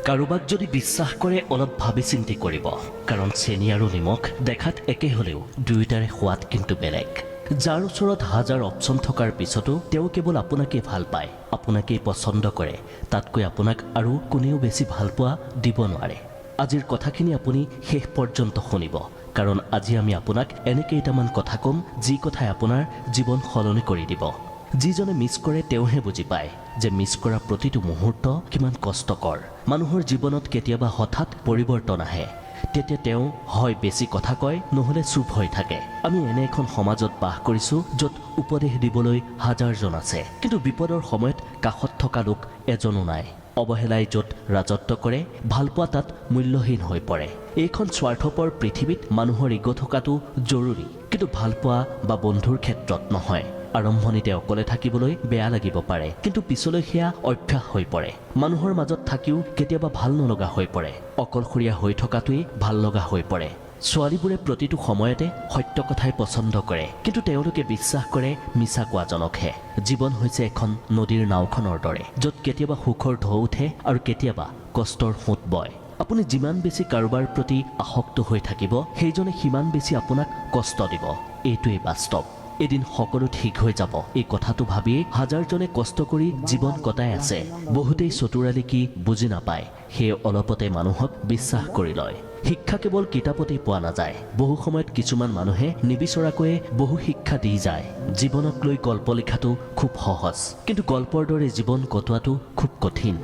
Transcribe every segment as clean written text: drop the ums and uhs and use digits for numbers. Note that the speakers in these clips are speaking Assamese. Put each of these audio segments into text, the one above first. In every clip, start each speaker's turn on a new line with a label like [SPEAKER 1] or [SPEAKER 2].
[SPEAKER 1] কাৰোবাক যদি বিশ্বাস কৰে অলপ ভাবি চিন্তি কৰিব, কাৰণ চেনি আৰু নিমখ দেখাত একে হ'লেও দুয়োটাৰে সোৱাদ কিন্তু বেলেগ। যাৰ ওচৰত হাজাৰ অপচন থকাৰ পিছতো তেওঁ কেৱল আপোনাকেই ভাল পায়, আপোনাকেই পচন্দ কৰে, তাতকৈ আপোনাক আৰু কোনেও বেছি ভাল পোৱা দিব নোৱাৰে। আজিৰ কথাখিনি আপুনি শেষ পৰ্যন্ত শুনিব, কাৰণ আজি আমি আপোনাক এনে কেইটামান কথা ক'ম যি কথাই আপোনাৰ জীৱন সলনি কৰি দিব। যিজনে মিছ কৰে তেওঁহে বুজি পায় যে মিছ কৰা প্ৰতিটো মুহূৰ্ত কিমান কষ্টকৰ। মানুহৰ জীৱনত কেতিয়াবা হঠাৎ পৰিৱৰ্তন আহে, তেতিয়া তেওঁ হয় বেছি কথা কয়, নহ'লে চুপ হৈ থাকে। আমি এনে এখন সমাজত বাস কৰিছোঁ য'ত উপদেশ দিবলৈ হাজাৰজন আছে, কিন্তু বিপদৰ সময়ত কাষত থকা লোক এজনো নাই। অৱহেলাই য'ত ৰাজত্ব কৰে, ভালপোৱা তাত মূল্যহীন হৈ পৰে। এইখন স্বাৰ্থপৰ পৃথিৱীত মানুহৰ ইগ' থকাটো জৰুৰী, কিন্তু ভালপোৱা বা বন্ধুৰ ক্ষেত্ৰত নহয়। আৰম্ভণিতে অকলে থাকিবলৈ বেয়া লাগিব পাৰে, কিন্তু পিছলৈ সেয়া অভ্যাস হৈ পৰে। মানুহৰ মাজত থাকিও কেতিয়াবা ভাল নলগা হৈ পৰে, অকলশৰীয়া হৈ থকাটোৱেই ভাল লগা হৈ পৰে। ছোৱালীবোৰে প্ৰতিটো সময়তে সত্য কথাই পচন্দ কৰে, কিন্তু তেওঁলোকে বিশ্বাস কৰে মিছা কোৱাজনকহে। জীৱন হৈছে এখন নদীৰ নাওখনৰ দৰে, য'ত কেতিয়াবা সুখৰ ঢৌ উঠে আৰু কেতিয়াবা কষ্টৰ সোঁত বয়। আপুনি যিমান বেছি কাৰোবাৰ প্ৰতি আসক্ত হৈ থাকিব, সেইজনে সিমান বেছি আপোনাক কষ্ট দিব। এইটোৱেই বাস্তৱ। এদিন সকলো ঠিক হৈ যাব, এই কথাটো ভাবিয়েই হাজাৰজনে কষ্ট কৰি জীৱন কটাই আছে। বহুতেই চতুৰালি কি বুজি নাপায়, সেয়ে অলপতে মানুহক বিশ্বাস কৰি লয়। শিক্ষা কেৱল কিতাপতেই পোৱা নাযায়, বহু সময়ত কিছুমান মানুহে নিবিচৰাকৈয়ে বহু শিক্ষা দি যায়। জীৱনক লৈ গল্প লিখাটো খুব সহজ, কিন্তু গল্পৰ দৰে জীৱন কটোৱাটো খুব কঠিন।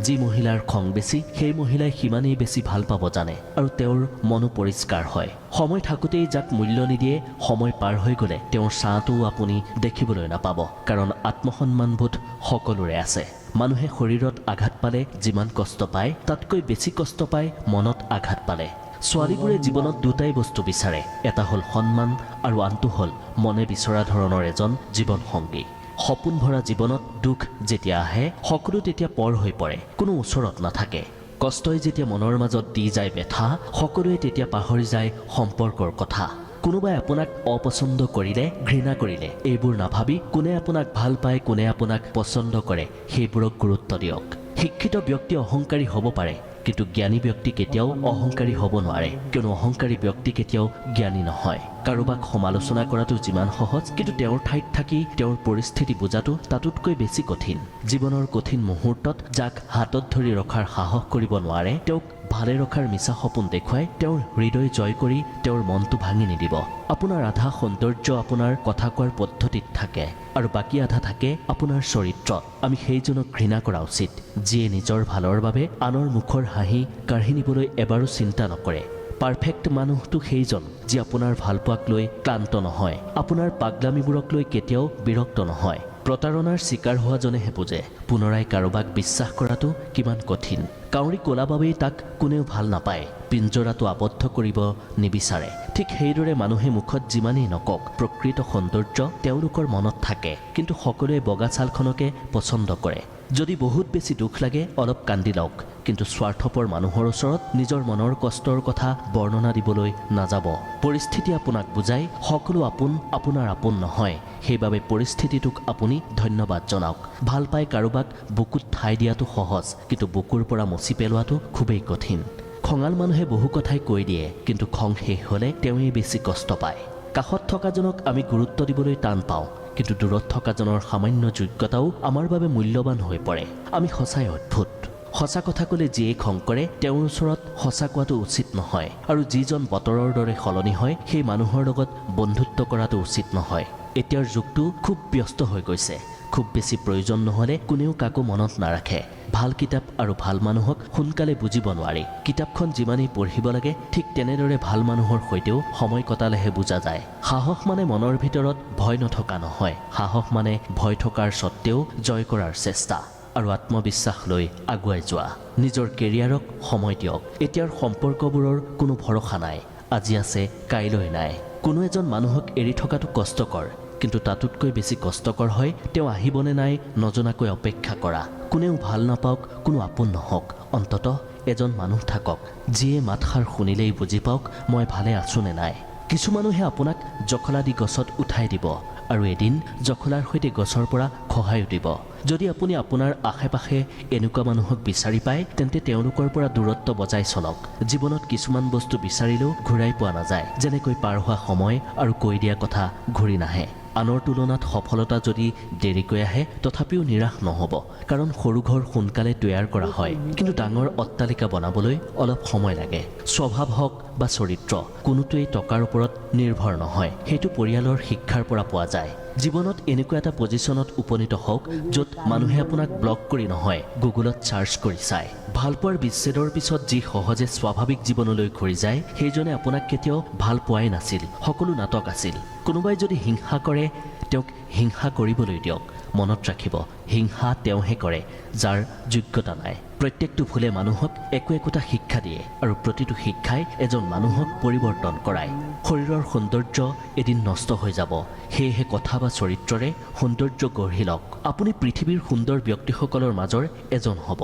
[SPEAKER 1] যি মহিলাৰ খং বেছি, সেই মহিলাই সিমানেই বেছি ভাল পাব জানে, আৰু তেওঁৰ মনো পৰিষ্কাৰ হয়। সময় থাকোঁতেই যাক মূল্য নিদিয়ে, সময় পাৰ হৈ গ'লে তেওঁৰ ছাঁটোও আপুনি দেখিবলৈ নাপাব, কাৰণ আত্মসন্মানবোধ সকলোৰে আছে। মানুহে শৰীৰত আঘাত পালে যিমান কষ্ট পায়, তাতকৈ বেছি কষ্ট পায় মনত আঘাত পালে। ছোৱালীবোৰে জীৱনত দুটাই বস্তু বিচাৰে, এটা হ'ল সন্মান আৰু আনটো হ'ল মনে বিচৰা ধৰণৰ এজন জীৱন সংগী। সপোন ভৰা জীৱনত দুখ যেতিয়া আহে, সকলো তেতিয়া পৰ হৈ পৰে, কোনো ওচৰত নাথাকে। কষ্টই যেতিয়া মনৰ মাজত দি যায় বেথা, সকলোৱে তেতিয়া পাহৰি যায় সম্পৰ্কৰ কথা। কোনোবাই আপোনাক অপচন্দ কৰিলে, ঘৃণা কৰিলে, এইবোৰ নাভাবি কোনে আপোনাক ভাল পায়, কোনে আপোনাক পচন্দ কৰে, সেইবোৰক গুৰুত্ব দিয়ক। শিক্ষিত ব্যক্তি অহংকাৰী হ'ব পাৰে, কিন্তু জ্ঞানী ব্যক্তি কেতিয়াও অহংকাৰী হ'ব নোৱাৰে, কিয়নো অহংকাৰী ব্যক্তি কেতিয়াও জ্ঞানী নহয়। কাৰোবাক সমালোচনা কৰাটো যিমান সহজ, কিন্তু তেওঁৰ ঠাইত থাকি তেওঁৰ পৰিস্থিতি বুজাটো তাতোতকৈ বেছি কঠিন। জীৱনৰ কঠিন মুহূৰ্তত যাক হাতত ধৰি ৰখাৰ সাহস কৰিব নোৱাৰে, তেওঁক ভালে ৰখাৰ মিছা সপোন দেখুৱাই তেওঁৰ হৃদয় জয় কৰি তেওঁৰ মনটো ভাঙি নিদিব। আপোনাৰ আধা সৌন্দৰ্য আপোনাৰ কথা কোৱাৰ পদ্ধতিত থাকে, আৰু বাকী আধা থাকে আপোনাৰ চৰিত্ৰত। আমি সেইজনক ঘৃণা কৰা উচিত যিয়ে নিজৰ ভালৰ বাবে আনৰ মুখৰ হাঁহি কাঢ়ি নিবলৈ এবাৰো চিন্তা নকৰে। পাৰফেক্ট মানুহটো সেইজন যি আপোনাৰ ভালপোৱাক লৈ ক্লান্ত নহয়, আপোনাৰ পাগলামিবোৰক লৈ কেতিয়াও বিৰক্ত নহয়। প্ৰতাৰণাৰ চিকাৰ হোৱাজনেহে বুজে পুনৰাই কাৰোবাক বিশ্বাস কৰাটো কিমান কঠিন। কাউৰী ক'লা বাবেই তাক কোনেও ভাল নাপায়, পিঞ্জৰাটো আবদ্ধ কৰিব নিবিচাৰে। ঠিক সেইদৰে মানুহে মুখত যিমানেই নকওক, প্ৰকৃত সৌন্দৰ্য তেওঁলোকৰ মনত থাকে, কিন্তু সকলোৱে বগা ছালখনকে পচন্দ কৰে। যদি বহুত বেছি দুখ লাগে, অলপ কান্দি লওক, কিন্তু স্বাৰ্থপৰ মানুহৰ ওচৰত নিজৰ মনৰ কষ্টৰ কথা বৰ্ণনা দিবলৈ নাযাব। পৰিস্থিতি আপোনাক বুজাই সকলো আপোন আপোনাৰ আপোন নহয়, সেইবাবে পৰিস্থিতিটোক আপুনি ধন্যবাদ জনাওক। ভাল পাই কাৰোবাক বুকুত ঠাই দিয়াটো সহজ, কিন্তু বুকুৰ পৰা মচি পেলোৱাটো খুবেই কঠিন। খঙাল মানুহে বহু কথাই কৈ দিয়ে, কিন্তু খং শেষ হ'লে তেওঁৱেই বেছি কষ্ট পায়। কাষত থকাজনক আমি গুৰুত্ব দিবলৈ টান পাওঁ, কিন্তু দূৰত থকাজনৰ সামান্য যোগ্যতাও আমাৰ বাবে মূল্যৱান হৈ পৰে। আমি সঁচাই অদ্ভুত। সঁচা কথা ক'লে যিয়ে খং কৰে, তেওঁৰ ওচৰত সঁচা কোৱাটো উচিত নহয়, আৰু যিজন বতৰৰ দৰে সলনি হয়, সেই মানুহৰ লগত বন্ধুত্ব কৰাটো উচিত নহয়। এতিয়াৰ যুগটো খুব ব্যস্ত হৈ গৈছে, খুব বেছি প্ৰয়োজন নহ'লে কোনেও কাকো মনত নাৰাখে। ভাল কিতাপ আৰু ভাল মানুহক সোনকালে বুজিব নোৱাৰি। কিতাপখন যিমানেই পঢ়িব লাগে, ঠিক তেনেদৰে ভাল মানুহৰ সৈতেও সময় কটালেহে বুজা যায়। সাহস মানে মনৰ ভিতৰত ভয় নথকা নহয়, সাহস মানে ভয় থকাৰ স্বত্তেও জয় কৰাৰ চেষ্টা আৰু আত্মবিশ্বাস লৈ আগুৱাই যোৱা। নিজৰ কেৰিয়াৰক সময় দিয়ক। এতিয়াৰ সম্পৰ্কবোৰৰ কোনো ভৰসা নাই, আজি আছে কাইলৈ নাই। কোনো এজন মানুহক এৰি থকাটো কষ্টকৰ, কিন্তু তাতোতকৈ বেছি কষ্টকৰ হয় তেওঁ আহিবনে নাই নজনাকৈ অপেক্ষা কৰা। কোনেও ভাল নাপাওক, কোনো আপোন নহওক, অন্ততঃ এজন মানুহ থাকক যিয়ে মাতষাৰ শুনিলেই বুজি পাওক মই ভালে আছো নে নাই। কিছু মানুহে আপোনাক জখলা দি গছত উঠাই দিব, আৰু এদিন জখলাৰ সৈতে গছৰ পৰা খহায়ো দিব। যদি আপুনি আপোনাৰ আশে-পাশে এনেকুৱা মানুহক বিচাৰি পায় তেন্তে তেওঁলোকৰ পৰা দূৰত্ব বজাই চলক। জীৱনত কিছুমান বস্তু বিচাৰিলেও ঘূৰাই পোৱা নাযায়, যেনেকৈ পাৰ হোৱা সময় আৰু কৈ দিয়া কথা ঘূৰি নাহে। আনৰ তুলনাত সফলতা যদি দেৰিকৈ আহে তথাপিও নিৰাশ নহ'ব, কাৰণ সৰু ঘৰ সোনকালে তৈয়াৰ কৰা হয়, কিন্তু ডাঙৰ অট্টালিকা বনাবলৈ অলপ সময় লাগে। স্বভাৱ হওক বা চৰিত্ৰ, কোনোটোৱেই টকাৰ ওপৰত নিৰ্ভৰ নহয়, সেইটো পৰিয়ালৰ শিক্ষাৰ পৰা পোৱা যায়। জীৱনত এনেকুৱা এটা পজিশ্যনত উপনীত হওক য'ত মানুহে আপোনাক ব্লক কৰি নহয়, গুগলত চাৰ্চ কৰি চায়। ভালপোৱাৰ বিচ্ছেদৰ পিছত যি সহজে স্বাভাৱিক জীৱনলৈ ঘূৰি যায় সেইজনে আপোনাক কেতিয়াও ভাল পোৱাই নাছিল, সকলো নাটক আছিল। কোনোবাই যদি হিংসা কৰে তেওঁক হিংসা কৰিবলৈ দিয়ক। মনত ৰাখিব, হিংসা তেওঁহে কৰে যাৰ যোগ্যতা নাই। প্ৰত্যেকটো ভুলে মানুহক একোটা শিক্ষা দিয়ে আৰু প্ৰতিটো শিক্ষাই এজন মানুহক পৰিৱৰ্তন কৰায়। শৰীৰৰ সৌন্দৰ্য এদিন নষ্ট হৈ যাব, সেয়েহে কথা বা চৰিত্ৰৰে সৌন্দৰ্য গঢ়ি লওক। আপুনি পৃথিৱীৰ সুন্দৰ ব্যক্তিসকলৰ মাজৰ এজন হ'ব।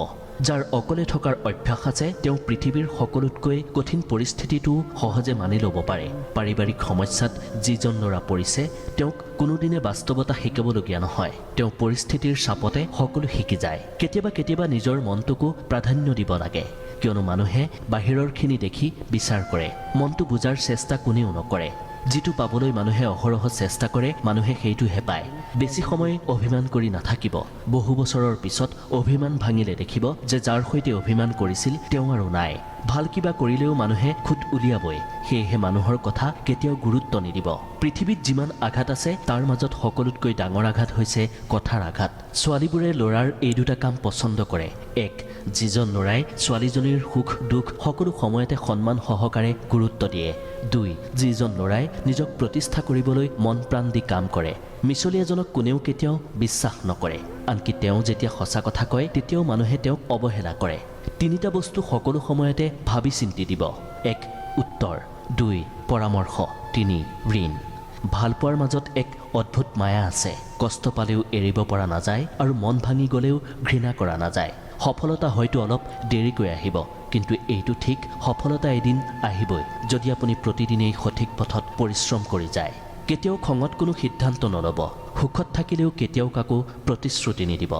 [SPEAKER 1] যাৰ অকলে থকাৰ অভ্যাস আছে তেওঁ পৃথিৱীৰ সকলোতকৈ কঠিন পৰিস্থিতিটো সহজে মানি ল'ব পাৰে। পাৰিবাৰিক সমস্যাত যিজন ল'ৰা পৰিছে তেওঁক কোনোদিনে বাস্তৱতা শিকাবলগীয়া নহয়, তেওঁ পৰিস্থিতিৰ চাপতে সকলো শিকি যায়। কেতিয়াবা নিজৰ মনটোকো প্ৰাধান্য দিব লাগে, কিয়নো মানুহে বাহিৰৰখিনি দেখি বিচাৰ কৰে, মনটো বুজাৰ চেষ্টা কোনেও নকৰে। যিটো পাবলৈ মানুহে অহৰহ চেষ্টা কৰে মানুহে সেইটোহে পায়। বেছি সময় অভিমান কৰি নাথাকিব। বহু বছৰৰ পিছত অভিমান ভাঙিলে দেখিব যে যাৰ সৈতে অভিমান কৰিছিল তেওঁ আৰু নাই। ভাল কিবা কৰিলেও মানুহে খুঁত উলিয়াবই, সেয়েহে মানুহৰ কথা কেতিয়াও গুৰুত্ব নিদিব। পৃথিৱীত যিমান আঘাত আছে তাৰ মাজত সকলোতকৈ ডাঙৰ আঘাত হৈছে কথাৰ আঘাত। ছোৱালীবোৰে ল'ৰাৰ এই দুটা কাম পচন্দ কৰে। এক, যিজন ল'ৰাই ছোৱালীজনীৰ সুখ দুখ সকলো সময়তে সন্মান সহকাৰে গুৰুত্ব দিয়ে। দুই, যিজন ল'ৰাই নিজক প্ৰতিষ্ঠা কৰিবলৈ মন প্ৰাণ দি কাম কৰে। মিছলি এজনক কোনেও কেতিয়াও বিশ্বাস নকৰে, আনকি তেওঁ যেতিয়া সঁচা কথা কয় তেতিয়াও মানুহে তেওঁক অৱহেলা কৰে। তিনিটা বস্তু সকলো সময়তে ভাবি চিন্তি দিব। এক, উত্তৰ। দুই, পৰামৰ্শ। তিনি, ঋণ। ভালপোৱাৰ মাজত এক অদ্ভুত মায়া আছে। কষ্ট পালেও এৰিব পৰা নাযায় আৰু মন ভাঙি গ'লেও ঘৃণা কৰা নাযায়। সফলতা হয়তো অলপ দেৰিকৈ আহিব, কিন্তু এইটো ঠিক, সফলতা এদিন আহিবই যদি আপুনি প্ৰতিদিনেই সঠিক পথত পৰিশ্ৰম কৰি যায়। কেতিয়াও খঙত কোনো সিদ্ধান্ত নল'ব। সুখত থাকিলেও কেতিয়াও কাকো প্ৰতিশ্ৰুতি নিদিব।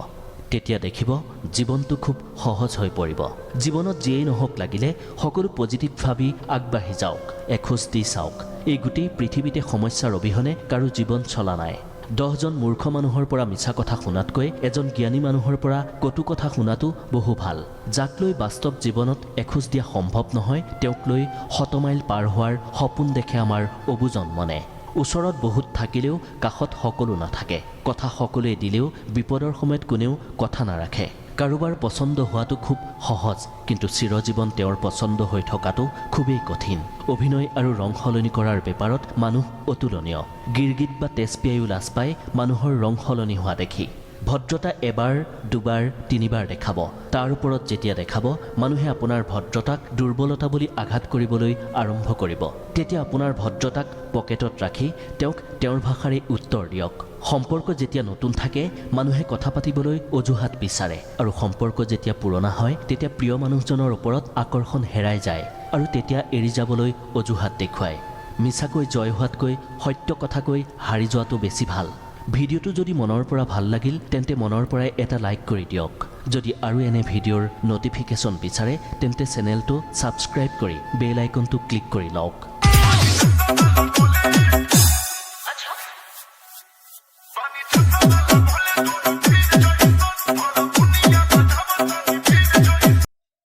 [SPEAKER 1] তেতিয়া দেখিব জীৱনটো খুব সহজ হৈ পৰিব। জীৱনত যিয়েই নহওক লাগিলে সকলো পজিটিভ ভাবি আগবাঢ়ি যাওক, এখোজ দি চাওক। এই গোটেই পৃথিৱীতে সমস্যাৰ অবিহনে কাৰো জীৱন চলা নাই। 10জন মূৰ্খ মানুহৰ পৰা মিছা কথা শুনাতকৈ এজন জ্ঞানী মানুহৰ পৰা কটু কথা শুনাটো বহু ভাল। যাক লৈ বাস্তৱ জীৱনত এখোজ দিয়া সম্ভৱ নহয় তেওঁক লৈ 100 মাইল পাৰ হোৱাৰ সপোন দেখে আমাৰ অবুজন মনে। ওচৰত বহুত থাকিলেও কাষত সকলো নাথাকে। কথা সকলোৱে দিলেও বিপদৰ সময়ত কোনেও কথা নাৰাখে। কাৰোবাৰ পচন্দ হোৱাটো খুব সহজ, কিন্তু চিৰজীৱন তেওঁৰ পচন্দ হৈ থকাটো খুবেই কঠিন। অভিনয় আৰু ৰং সলনি কৰাৰ বেপাৰত মানুহ অতুলনীয়। গিৰগিট বা তেজপিয়াইও লাজ পায় মানুহৰ ৰং সলনি হোৱা দেখি। ভদ্ৰতা এবাৰ দুবাৰ তিনিবাৰ দেখাব, তাৰ ওপৰত যেতিয়া দেখাব মানুহে আপোনাৰ ভদ্ৰতাক দুৰ্বলতা বুলি আঘাত কৰিবলৈ আৰম্ভ কৰিব। তেতিয়া আপোনাৰ ভদ্ৰতাক পকেটত ৰাখি তেওঁক তেওঁৰ ভাষাৰে উত্তৰ দিয়ক। সম্পৰ্ক যেতিয়া নতুন থাকে মানুহে কথা পাতিবলৈ অজুহাত বিচাৰে, আৰু সম্পৰ্ক যেতিয়া পুৰণা হয় তেতিয়া প্ৰিয় মানুহজনৰ ওপৰত আকৰ্ষণ হেৰাই যায় আৰু তেতিয়া এৰি যাবলৈ অজুহাত দেখুৱায়। মিছাকৈ জয় হোৱাতকৈ সত্য কথাকৈ হাৰি যোৱাটো বেছি ভাল। ভিডিঅ'টো যদি মনৰ পৰা ভাল লাগিল তেন্তে মনৰ পৰাই এটা লাইক কৰি দিয়ক। যদি আৰু এনে ভিডিঅ'ৰ নটিফিকেশ্যন বিচাৰে তেন্তে চেনেলটো ছাবস্ক্ৰাইব কৰি বেল আইকনটো ক্লিক কৰি লওক।